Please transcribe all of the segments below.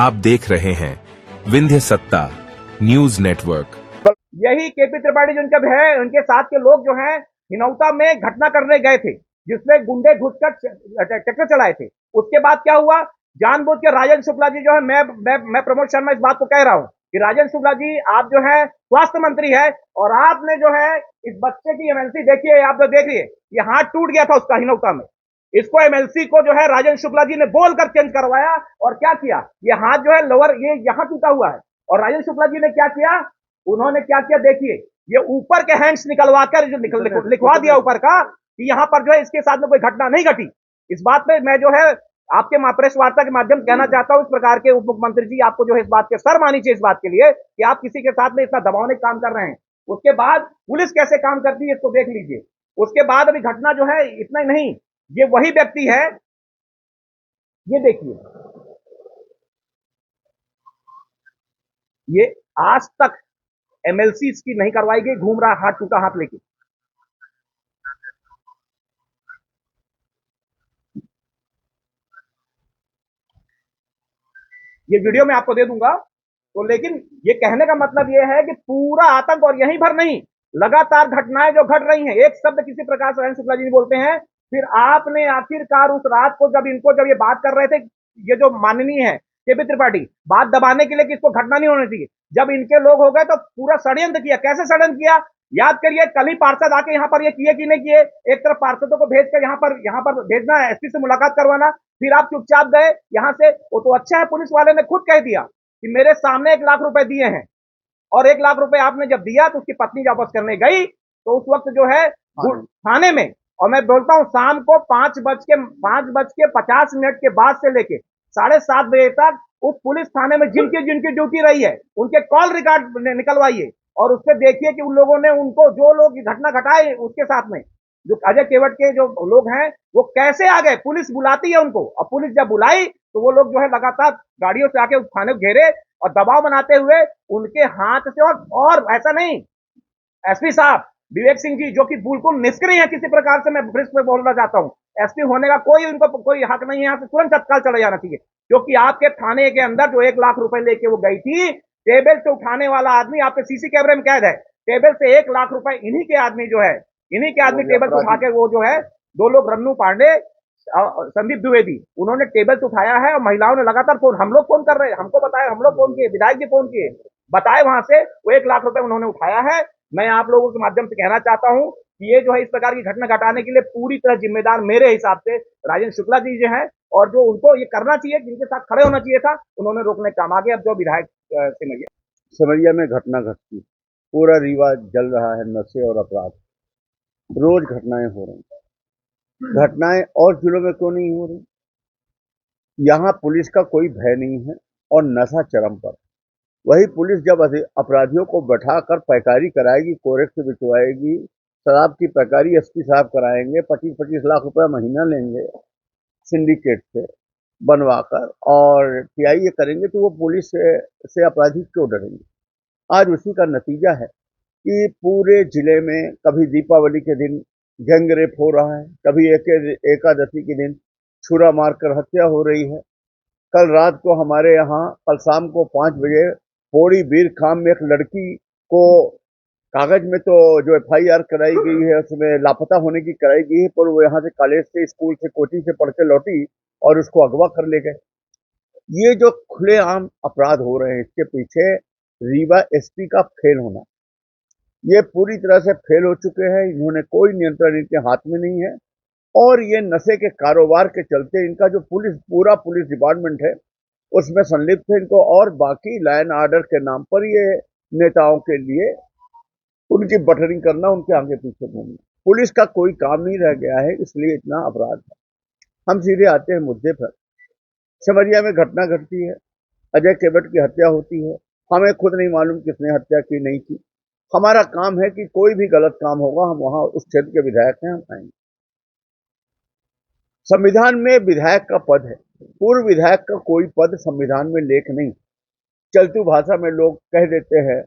आप देख रहे हैं विंध्य सत्ता न्यूज नेटवर्क। यही केपी त्रिपाठी जो उनके है, उनके साथ के लोग जो हैं हिनौता में घटना करने गए थे, जिसमें गुंडे घुसकर ट्रैक्टर चलाए थे। उसके बाद क्या हुआ, जानबूझ के राजेंद्र शुक्ला जी जो है, मैं प्रमोद शर्मा इस बात को कह रहा हूं कि राजेंद्र शुक्ला जी आप जो है स्वास्थ्य मंत्री है, और आपने जो है इस बच्चे की एमएलसी देखिए, आप जो देख रही है, ये हाथ टूट गया था उसका हिनौता में। इसको एमएलसी को जो है राजेंद्र शुक्ला जी ने बोलकर चेंज करवाया, और क्या किया, ये हाथ जो है लोअर ये यहां टूटा हुआ है, और राजेंद्र शुक्ला जी ने क्या किया, उन्होंने क्या किया देखिए, ये ऊपर के हैंड्स निकलवा कर जो लिखवा दिया ऊपर का कि यहां पर जो है इसके साथ में कोई घटना नहीं घटी। इस बात पे मैं जो है आपके प्रेस वार्ता के माध्यम कहना चाहता हूं, इस प्रकार के उप मुख्यमंत्री जी आपको जो है इस बात के सर मानी चाहिए, इस बात के लिए कि आप किसी के साथ में इतना दबावने का काम कर रहे हैं। उसके बाद पुलिस कैसे काम करती है इसको देख लीजिए। उसके बाद अभी घटना जो है इतना ही नहीं, ये वही व्यक्ति है, ये देखिए, ये आज तक एमएलसी इसकी नहीं करवाई गई, घूम रहा हाथ टूटा हाथ लेके। ये वीडियो मैं आपको दे दूंगा। तो लेकिन ये कहने का मतलब ये है कि पूरा आतंक, और यहीं भर नहीं, लगातार घटनाएं जो घट रही हैं, एक शब्द किसी प्रकार से शुक्ला जी बोलते हैं, फिर आपने आखिरकार उस रात को जब ये बात कर रहे थे, ये जो माननीय है केपी त्रिपाठी, बात दबाने के लिए कि इसको घटना नहीं होनी चाहिए, जब इनके लोग हो गए तो पूरा षड्यंत्र किया। कैसे षड्यंत्र किया, याद करिए, कल ही पार्षद आके यहाँ पर ये किए कि नहीं किए, एक तरफ पार्षदों को भेजकर यहाँ पर भेजना, एसपी से मुलाकात करवाना, फिर आप चुपचाप गए यहाँ से। वो तो अच्छा है, पुलिस वाले ने खुद कह दिया कि मेरे सामने 1 लाख रुपए दिए हैं, और 1 लाख रुपए आपने जब दिया तो उसकी पत्नी जब वापस करने गई तो उस वक्त जो है थाने में, और मैं बोलता हूं शाम को 5:50 के बाद से लेके 7:30 बजे तक उस पुलिस थाने में जिनकी जिनकी ड्यूटी रही है उनके कॉल रिकॉर्ड निकलवाइए, और उससे देखिए कि उन लोगों ने उनको, जो लोग घटना घटाए उसके साथ में, जो अजय केवट के जो लोग हैं, वो कैसे आ गए। पुलिस बुलाती है उनको, और पुलिस जब बुलाई तो वो लोग जो है लगातार गाड़ियों से आके उस थाने को घेरे और दबाव बनाते हुए उनके हाथ से, और ऐसा नहीं, एसपी साहब विवेक सिंह जी जो कि बिल्कुल निष्क्रिय है, किसी प्रकार से मैं ब्रिस्क पे बोलना चाहता हूं, एसपी होने का उनको कोई हक नहीं है, यहाँ से तुरंत तत्काल चला जाना चाहिए, क्योंकि आपके थाने के अंदर जो 1 लाख रुपए लेके वो गई थी, टेबल से उठाने वाला आदमी आपके सीसी कैमरे में कैद है, टेबल से 1 लाख रुपए इन्हीं के आदमी जो है, इन्हीं के आदमी टेबल से उठा के, वो जो है 2 लोग, रन्नू पांडे, संदीप द्विवेदी, उन्होंने टेबल से उठाया है, और महिलाओं ने लगातार फोन, हम लोग फोन कर रहे हैं, हमको बताया, हम लोग फोन किए, विधायक जी फोन किए, बताए वहां से वो 1 लाख रुपए उन्होंने उठाया है। मैं आप लोगों के माध्यम से कहना चाहता हूं कि ये जो है इस प्रकार की घटना घटाने के लिए पूरी तरह जिम्मेदार मेरे हिसाब से राजेंद्र शुक्ला जी जो है, और जो उनको ये करना चाहिए, जिनके साथ खड़े होना चाहिए था, उन्होंने रोकने का काम आ गया। अब जो विधायक सिमरिया में घटना घटती, पूरा रीवा जल रहा है, नशे और अपराध, रोज घटनाएं हो रही। घटनाएं और जिलों में क्यों नहीं हो रही? यहाँ पुलिस का कोई भय नहीं है, और नशा चरम पर। वही पुलिस जब अपराधियों को बैठाकर पैकारी कराएगी, कोरेक्ट बिचवाएगी, शराब की पैकारी एसपी साहब कराएंगे, 25-25 लाख रुपए महीना लेंगे सिंडिकेट से बनवाकर, और पीआईए करेंगे, तो वो पुलिस से अपराधी क्यों डरेंगे? आज उसी का नतीजा है कि पूरे जिले में कभी दीपावली के दिन गैंग रेप हो रहा है, कभी एकादशी के दिन छुरा मारकर हत्या हो रही है। कल रात को हमारे यहाँ, कल शाम को 5 बजे पौड़ी बीर खाम में एक लड़की को कागज में तो जो एफआईआर कराई गई है, उसमें लापता होने की कराई गई है, पर वो यहाँ से कॉलेज से, स्कूल से, कोचिंग से पढ़ के लौटी और उसको अगवा कर ले गए। ये जो खुलेआम अपराध हो रहे हैं, इसके पीछे रीवा एसपी का फेल होना, ये पूरी तरह से फेल हो चुके हैं। इन्होंने कोई नियंत्रण इनके हाथ में नहीं है, और ये नशे के कारोबार के चलते इनका जो पूरा पुलिस डिपार्टमेंट है उसमें संलिप्त है इनको, और बाकी लॉ एंड ऑर्डर के नाम पर ये नेताओं के लिए उनकी बटरिंग करना, उनके आगे पीछे घूमना। पुलिस का कोई काम नहीं रह गया है, इसलिए इतना अपराध है। हम सीधे आते हैं मुद्दे पर। सिमरिया में घटना घटती है, अजय केवट की हत्या होती है, हमें खुद नहीं मालूम किसने हत्या की नहीं की। हमारा काम है कि कोई भी गलत काम होगा, हम वहां उस क्षेत्र के विधायक हैं, हम आएंगे। संविधान में विधायक का पद है, पूर्व विधायक का कोई पद संविधान में लेख नहीं। चलती भाषा में लोग कह देते हैं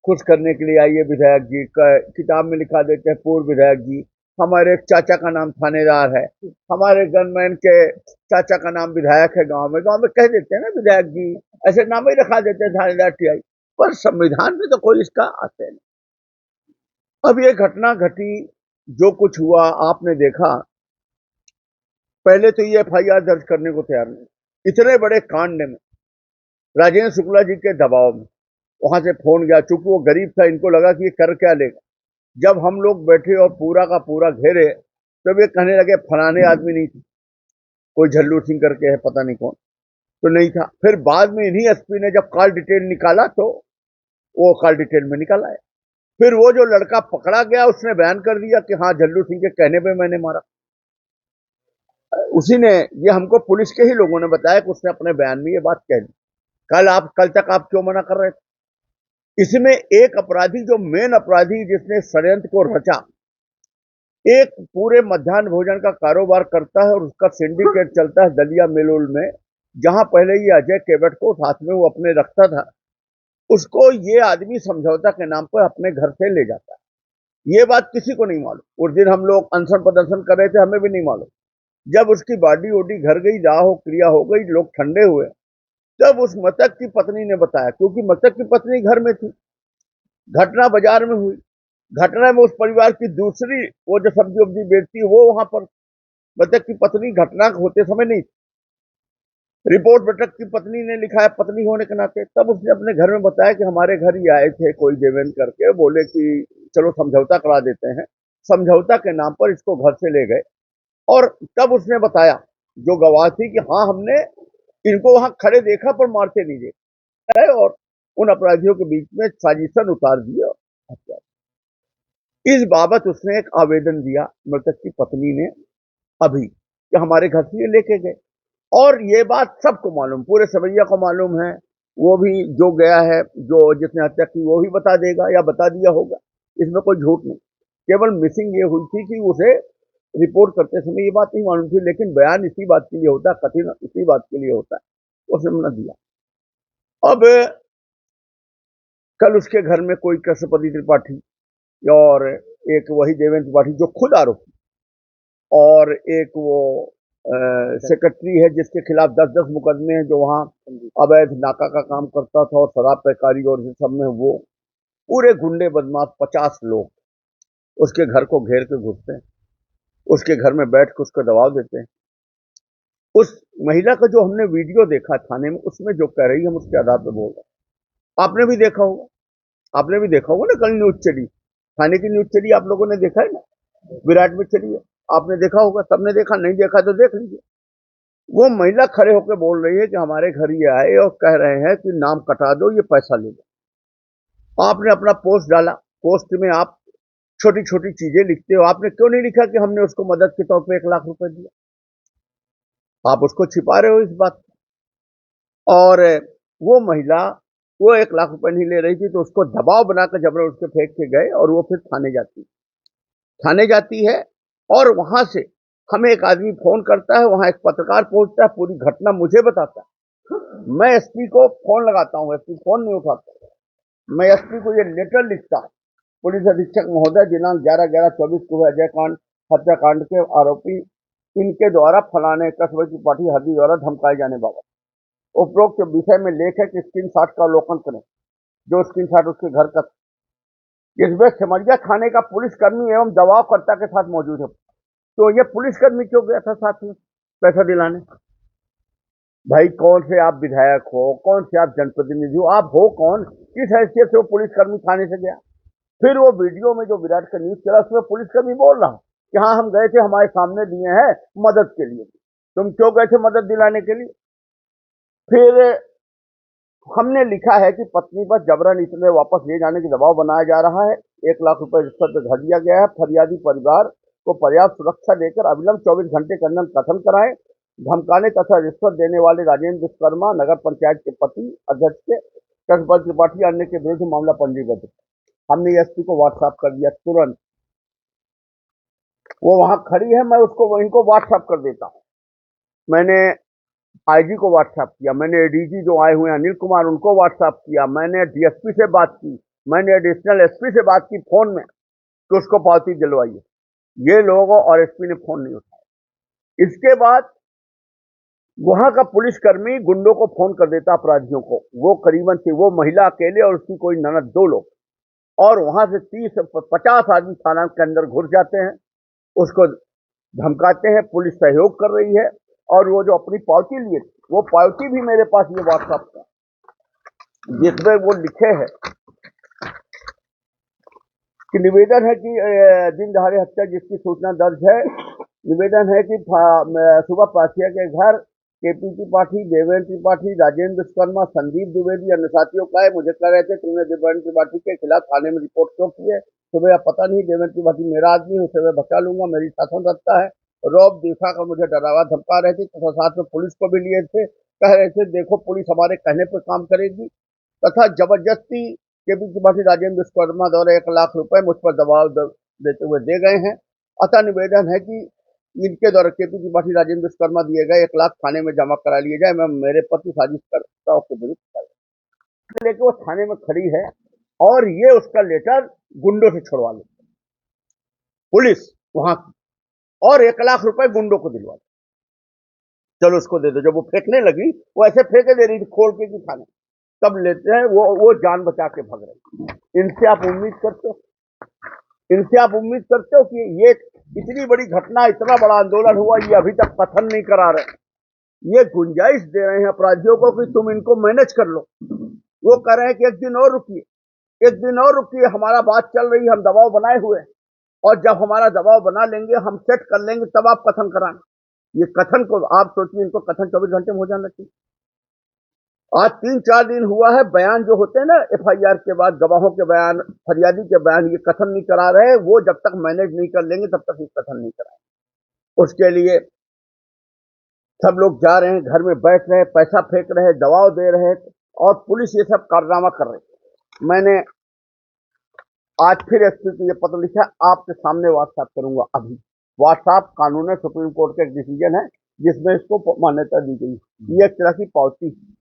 खुश करने के लिए, आइए विधायक जी, का किताब में लिखा देते हैं पूर्व विधायक जी। हमारे एक चाचा का नाम थानेदार है, हमारे गनमैन के चाचा का नाम विधायक है। गांव में कह देते हैं ना विधायक जी, ऐसे नाम ही रखा देते हैं थानेदार टीआई, पर संविधान में तो कोई इसका आते नहीं। अब ये घटना घटी, जो कुछ हुआ आपने देखा। पहले तो ये एफआईआर दर्ज करने को तैयार नहीं, इतने बड़े कांड में राजेंद्र शुक्ला जी के दबाव में वहां से फोन गया, चूंकि वो गरीब था, इनको लगा कि ये कर क्या लेगा। जब हम लोग बैठे और पूरा का पूरा घेरे, तब ये कहने लगे फलाने आदमी नहीं थे, कोई झल्लू सिंह करके है, पता नहीं कौन, तो नहीं था। फिर बाद में इन्हीं एसपी ने जब कॉल डिटेल निकाला तो वो कॉल डिटेल में निकाला है। फिर वो जो लड़का पकड़ा गया उसने बयान कर दिया कि हाँ झल्लू सिंह के कहने पे मैंने मारा। उसी ने, ये हमको पुलिस के ही लोगों ने बताया कि उसने अपने बयान में ये बात कह दी। कल तक आप क्यों मना कर रहे थे? इसमें एक अपराधी, जो मेन अपराधी जिसने षड्यंत्र को रचा, एक पूरे मध्याह्न भोजन का कारोबार करता है और उसका सिंडिकेट चलता है दलिया मिलोल में, जहां पहले ये अजय केवट को साथ में वो अपने रखता था, उसको ये आदमी समझौता के नाम पर अपने घर से ले जाता है। ये बात किसी को नहीं मालूम। उस दिन हम लोग अनशन प्रदर्शन कर रहे थे, हमें भी नहीं मालूम। जब उसकी बॉडी वोडी घर गई, दाह क्रिया हो गई, लोग ठंडे हुए, तब उस मृतक की पत्नी ने बताया, क्योंकि मृतक की पत्नी घर में थी, घटना बाजार में हुई। घटना में उस परिवार की दूसरी, वो जो सब्जी वब्जी बेचती है, वो वहां पर, मृतक की पत्नी घटना होते समय नहीं थी। रिपोर्ट मृतक की पत्नी ने लिखा है, पत्नी होने के नाते। तब उसने अपने घर में बताया कि हमारे घर ही आए थे कोई देवेंद्र करके, बोले कि चलो समझौता करा देते हैं। समझौता के नाम पर इसको घर से ले गए, और तब उसने बताया, जो गवाह थी, कि हाँ हमने इनको वहां खड़े देखा पर मारते नहीं देखा, और उन अपराधियों के बीच में साजिशन उतार दिया हत्या। इस बाबत उसने एक आवेदन दिया मृतक की पत्नी ने अभी, कि हमारे घर से ये लेके गए। और ये बात सबको मालूम, पूरे सवैया को मालूम है। वो भी जो गया है, जो जिसने हत्या की, वो भी बता देगा या बता दिया होगा, इसमें कोई झूठ नहीं। केवल मिसिंग ये हुई थी कि उसे रिपोर्ट करते समय ये बात नहीं मालूम थी, लेकिन बयान इसी बात के लिए होता है, कठिन इसी बात के लिए होता है, उसने न दिया। अब कल उसके घर में कोई कृष्णपति त्रिपाठी और एक वही देवेंद्र त्रिपाठी जो खुद आरोपी, और एक वो सेक्रेटरी है जिसके खिलाफ 10-10 मुकदमे हैं, जो वहां अवैध नाका का काम करता था और शराब पैकारी और इस सब में, वो पूरे गुंडे बदमाश 50 लोग उसके घर को घेर के घुसते हैं, उसके घर में बैठ के उसको दबाव देते हैं। उस महिला का जो हमने वीडियो देखा थाने में, उसमें जो कह रही है हम उसके आधार पर बोल रहे हैं। आपने भी देखा होगा ना, कल न्यूज चली, थाने की न्यूज चली, आप लोगों ने देखा है ना, विराट में चली है, आपने देखा होगा, सबने देखा, नहीं देखा तो देख लीजिए। वो महिला खड़े होकर बोल रही है कि हमारे घर ये आए और कह रहे हैं कि नाम कटा दो, ये पैसा ले लो। आपने अपना पोस्ट डाला, पोस्ट में आप छोटी छोटी चीजें लिखते हो, आपने क्यों नहीं लिखा कि हमने उसको मदद के तौर पे 1 लाख रुपए दिया? आप उसको छिपा रहे हो इस बात को। और वो महिला, वो 1 लाख रुपए नहीं ले रही थी, तो उसको दबाव बनाकर जबरन उसके फेंक के गए, और वो फिर थाने जाती है, और वहां से हमें एक आदमी फोन करता है, वहां एक पत्रकार पहुंचता है, पूरी घटना मुझे बताता है। मैं एसपी को फोन लगाता हूं, एसपी फोन नहीं उठाता। मैं एसपी को ये लेटर लिखता हूं, पुलिस अधीक्षक महोदय, दिनांक 11/11/24 को अजय कांड हत्याकांड के आरोपी इनके द्वारा फलाने कसबे की पार्टी हदी द्वारा धमकाए जाने बाबत उपरोक्त विषय में लेख है कि स्क्रीनशॉट का अवलोकन करें। जो स्क्रीनशॉट उसके घर का, इसमें सिमरिया थाने का पुलिसकर्मी एवं दबावकर्ता के साथ मौजूद है। तो ये पुलिसकर्मी क्यों गया था साथ में पैसा दिलाने? भाई, कौन से आप विधायक हो, कौन से आप जनप्रतिनिधि हो, आप हो कौन, किस हैसियत से वो पुलिसकर्मी थाने से गया? फिर वो वीडियो में जो विराट का न्यूज चला, उसमें पुलिसकर्मी बोल रहा कि हाँ हम गए थे, हमारे सामने दिए हैं मदद के लिए। तुम क्यों गए थे मदद दिलाने के लिए? फिर हमने लिखा है कि पत्नी पर जबरन इसलिए वापस ले जाने के दबाव बनाया जा रहा है, 1 लाख रुपए रिश्वत में धर दिया गया है। फरियादी परिवार को पर्याप्त सुरक्षा देकर अविलंब 24 घंटे के अंदर कथन कराएं। धमकाने तथा रिश्वत देने वाले राजेंद्र विश्वकर्मा नगर पंचायत के पति अध्यक्ष के कृष्णपति त्रिपाठी अन्य के विरुद्ध मामला पंजीबद्ध। हमने एसपी को व्हाट्सएप कर दिया तुरंत, वो वहां खड़ी है, मैं उसको इनको व्हाट्सएप कर देता हूँ। मैंने आईजी को व्हाट्सएप किया, मैंने एडीजी जो आए हुए हैं अनिल कुमार, उनको व्हाट्सएप किया, मैंने डीएसपी से बात की, मैंने एडिशनल एसपी से बात की फोन में, तो उसको पावती दिलवाइए। ये लोगों और एसपी ने फोन नहीं उठाया। इसके बाद वहां का पुलिसकर्मी गुंडों को फोन कर देता अपराधियों को, वो करीबन थी वो महिला अकेले और उसकी कोई ननद, 2 लोग, और वहां से 30-50 आदमी थाना के अंदर घुस जाते हैं, उसको धमकाते हैं, पुलिस सहयोग कर रही है। और वो जो अपनी पावती लिए वो पावती भी मेरे पास ये व्हाट्सएप का, जिसमें वो लिखे हैं कि निवेदन है कि दिन दहाड़े हत्या जिसकी सूचना दर्ज है, निवेदन है कि सुबह पासिया के घर केपी त्रिपाठी, देवेंद्र त्रिपाठी, राजेंद्र विश्वकर्मा, संदीप द्विवेदी अन्य साथियों का है। मुझे कह रहे थे तुमने देवेंद्र त्रिपाठी के खिलाफ थाने में रिपोर्ट क्यों की है? तुम्हें पता नहीं देवेंद्र त्रिपाठी मेरा आदमी है, उसे मैं बचा लूंगा, मेरी शासन सत्ता है। रौब दिखाकर मुझे डरावा धमका रहे थे तथा साथ में पुलिस को भी लिए थे। कह रहे थे देखो पुलिस हमारे कहने पर काम करेगी, तथा जबरदस्ती केपी त्रिपाठी, राजेंद्र विश्वकर्मा द्वारा 1 लाख रुपए मुझ पर दबाव देते हुए दे गए हैं। अतः निवेदन है कि इनके द्वारा केपी त्रिपाठी, राजेंद्र विश्वकर्मा दिए गए 1 लाख थाने में जमा करा लिए जाए। मैं मेरे पति साजिश करता के विरुद्ध लेके वो थाने में खड़ी है और ये उसका लेटर गुंडों से छुड़वा ले पुलिस वहां की, और 1 लाख रुपए गुंडों को दिलवा दे, चलो उसको दे दो। जब वो फेंकने लगी, वो ऐसे फेंके दे रही थी खोल के कि थाने, तब लेते हैं वो जान बचा के भाग रही। इनसे आप उम्मीद करते हो, इनसे आप उम्मीद करते हो कि ये इतनी बड़ी घटना, इतना बड़ा आंदोलन हुआ, ये अभी तक कथन नहीं करा रहे, ये गुंजाइश दे रहे हैं अपराधियों को कि तुम इनको मैनेज कर लो। वो कह रहे हैं कि 1 दिन और रुकिए, 1 दिन और रुकिए, हमारा बात चल रही है, हम दबाव बनाए हुए हैं, और जब हमारा दबाव बना लेंगे, हम सेट कर लेंगे, तब आप कथन कराना। ये कथन को आप सोचिए, इनको कथन 24 घंटे में हो जाना चाहिए। आज 3-4 दिन हुआ है, बयान जो होते हैं ना एफआईआर के बाद, गवाहों के बयान, फरियादी के बयान, ये कथन नहीं करा रहे, वो जब तक मैनेज नहीं कर लेंगे तब तक ये कथन नहीं कराएंगे। उसके लिए सब लोग जा रहे हैं, घर में बैठ रहे हैं, पैसा फेंक रहे हैं, दबाव दे रहे हैं, और पुलिस ये सब कारनामा कर रही है। मैंने आज फिर एसपी को ये पत्र लिखा, आपके सामने व्हाट्सएप करूंगा अभी। व्हाट्सएप कानून है, सुप्रीम कोर्ट का एक डिसीजन है जिसमें इसको मान्यता दी गई। ये एक तरह की पावती है।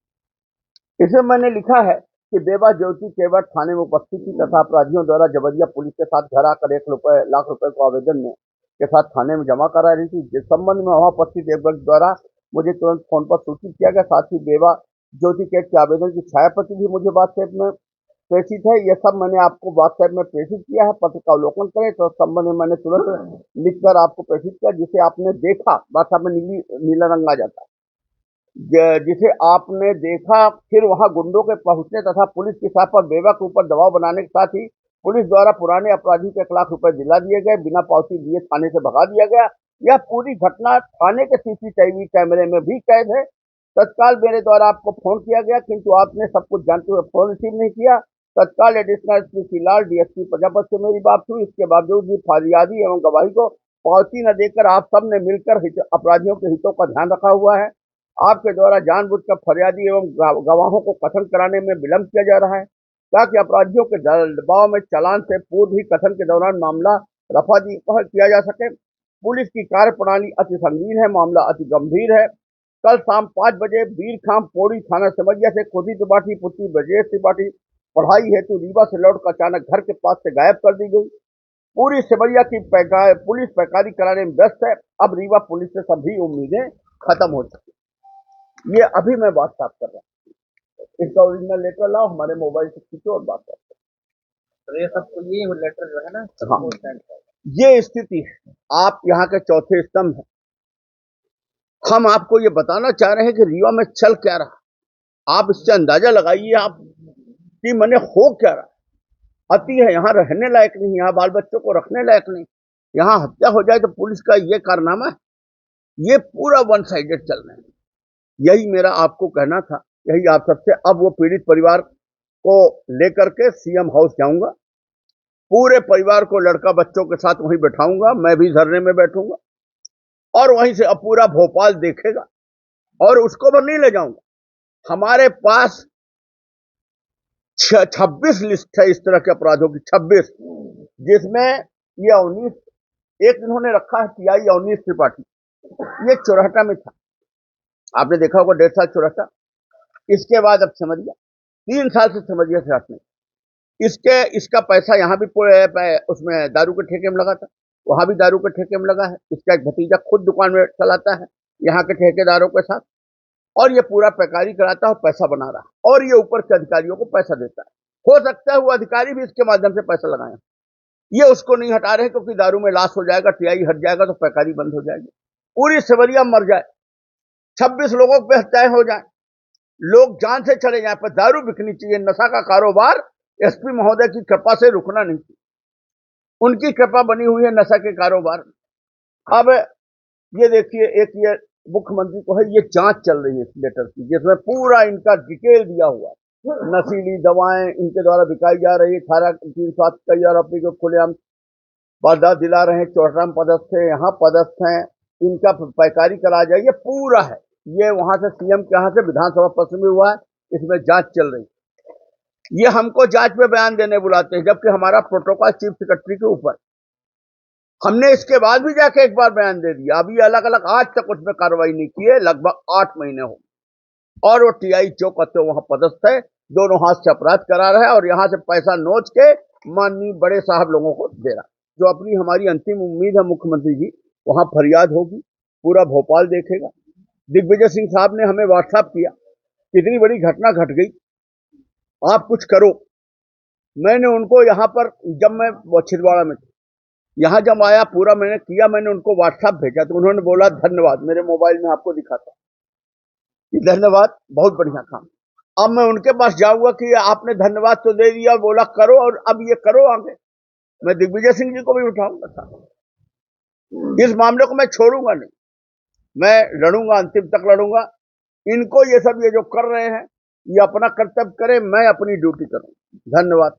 इसमें मैंने लिखा है कि बेबा ज्योति केवट थाने में उपस्थित थी तथा अपराधियों द्वारा जबरिया पुलिस के साथ घर आकर 1 लाख रुपए को आवेदन में के साथ थाने में जमा करा रही थी। जिस संबंध में वहां उपस्थित एक व्यक्ति द्वारा मुझे तुरंत फोन पर सूचित किया गया। साथ ही बेबा ज्योति केट के आवेदन की छायाप्रति भी मुझे व्हाट्सएप में प्रेषित है। यह सब मैंने आपको व्हाट्सएप में प्रेषित किया है, पत्र का अवलोकन करें। तो संबंध में मैंने तुरंत लिखकर आपको प्रेषित किया, जिसे आपने देखा, व्हाट्सएप में नीला रंग आ जाता है, जिसे आपने देखा। फिर वहां गुंडों के पहुंचने तथा पुलिस की साथ पर बेबा के ऊपर दबाव बनाने के साथ ही पुलिस द्वारा पुराने अपराधी को 1 लाख रुपए दिला दिए गए, बिना पावती दिए थाने से भगा दिया गया। यह पूरी घटना थाने के सीसीटीवी कैमरे में भी कैद है। तत्काल मेरे द्वारा आपको फोन किया गया, किंतु आपने सब कुछ जानते हुए फोन रिसीव नहीं किया। तत्काल additional SP Shrilal DSP Prajapati से मेरी बात हुई। इसके बावजूद भी फरियादी एवं गवाही को पावती न देकर आप सब ने मिलकर अपराधियों के हितों का ध्यान रखा हुआ है। आपके द्वारा जानबूझकर फरियादी एवं गवाहों को कथन कराने में विलंब किया जा रहा है, ताकि अपराधियों के दबाव में चालान से पूर्व ही कथन के दौरान मामला रफा दफा किया जा सके। पुलिस की कार्यप्रणाली अति संगीन है, मामला अति गंभीर है। कल शाम 5 बजे बीरखाम पौड़ी थाना समझिया से खुदी त्रिपाठी पुत्री ब्रजेश त्रिपाठी पढ़ाई हेतु रीवा से लौटकर अचानक घर के पास से गायब कर दी गई। पूरी सिमरिया की पुलिस पैकारी कराने में व्यस्त है। अब रीवा पुलिस से सभी उम्मीदें खत्म हो चुकी। ये अभी मैं बात साफ कर रहा हूँ। इसका ओरिजिनल लेटर लाओ, हमारे मोबाइल से खींचो और बात करो। तो ये सबको ये लेटर जो है ना, हाँ, ये स्थिति है। आप यहाँ के चौथे स्तंभ हैं। हम आपको ये बताना चाह रहे हैं कि रीवा में चल क्या रहा। आप इससे अंदाजा लगाइए आप कि मैंने हो क्या रहा। अति है, यहाँ रहने लायक नहीं, यहाँ बाल बच्चों को रखने लायक नहीं। यहाँ हत्या हो जाए तो पुलिस का ये कारनामा है। ये पूरा वन साइडेड चल रहा है। यही मेरा आपको कहना था, यही आप सबसे। अब वो पीड़ित परिवार को लेकर के सीएम हाउस जाऊंगा, पूरे परिवार को लड़का बच्चों के साथ वहीं बैठाऊंगा, मैं भी धरने में बैठूंगा, और वहीं से अब पूरा भोपाल देखेगा। और उसको मैं नहीं ले जाऊंगा। हमारे पास 26 लिस्ट है इस तरह के अपराधों की, 26, जिसमें ये 19, एक इन्होंने रखा है टीआई 19 त्रिपाठी, ये चौराहटा में था, आपने देखा होगा 1.5 साल चौराहटा। इसके बाद अब समझिए 3 साल से समझिए साथ में इसका पैसा यहाँ भी उसमें दारू के ठेके में लगा था। वहां भी दारू के ठेके में लगा है। इसका एक भतीजा खुद दुकान में चलाता है यहाँ के ठेकेदारों के साथ, और ये पूरा पैकारी कराता है और पैसा बना रहा है, और ये ऊपर के अधिकारियों को पैसा देता है। हो सकता है वो अधिकारी भी इसके माध्यम से पैसा लगाए, ये उसको नहीं हटा रहे क्योंकि दारू में लॉस हो जाएगा, टीआई हट जाएगा तो पैकारी बंद हो जाएगी, पूरी सेवरिया मर जाए, 26 लोगों पे हत्याएं हो जाए, लोग जान से चले जाए, पर दारू बिकनी चाहिए। नशा का कारोबार एसपी महोदय की कृपा से रुकना नहीं चाहिए, उनकी कृपा बनी हुई है नशा के कारोबार। अब ये देखिए, एक ये मुख्यमंत्री को है, ये जांच चल रही है इस लेटर की, जिसमें पूरा इनका डिटेल दिया हुआ है। नशीली दवाएं इनके द्वारा बिकाई जा रही है, 18 कई आरोपी को खुलेआम वारदात दिला रहे हैं, चौटाम पदस्थ है, यहाँ पदस्थ हैं, इनका पैकारी करा जाए, ये पूरा है। ये वहां से सीएम के यहाँ से विधानसभा पक्ष में हुआ है, इसमें जांच चल रही है। ये हमको जांच में बयान देने बुलाते हैं, जबकि हमारा प्रोटोकॉल चीफ सेक्रेटरी के ऊपर, हमने इसके बाद भी जाके एक बार बयान दे दिया। अभी अलग अलग आज तक उसमें कार्रवाई नहीं की है, लगभग 8 महीने हो, और वो टीआई जो कहते वहां पदस्थ है, दोनों हाथ से अपराध करा रहा है और यहां से पैसा नोच के माननीय बड़े साहब लोगों को दे रहा। जो अपनी हमारी अंतिम उम्मीद है मुख्यमंत्री जी, वहां फरियाद होगी, पूरा भोपाल देखेगा। दिग्विजय सिंह साहब ने हमें व्हाट्सएप किया, कितनी बड़ी घटना घट गई, आप कुछ करो। मैंने उनको यहाँ पर, जब मैं छिंदवाड़ा में यहाँ जब आया, पूरा मैंने किया, मैंने उनको व्हाट्सएप भेजा तो उन्होंने बोला धन्यवाद, मेरे मोबाइल में आपको दिखाता धन्यवाद, बहुत बढ़िया काम। अब मैं उनके पास जाऊंगा कि आपने धन्यवाद तो दे दिया, बोला करो, और अब ये करो आगे। मैं दिग्विजय सिंह जी को भी उठाऊंगा साथ, इस मामले को मैं छोड़ूंगा नहीं, मैं लड़ूंगा, अंतिम तक लड़ूंगा। इनको ये सब ये जो कर रहे हैं, ये अपना कर्तव्य करें, मैं अपनी ड्यूटी करूं। धन्यवाद।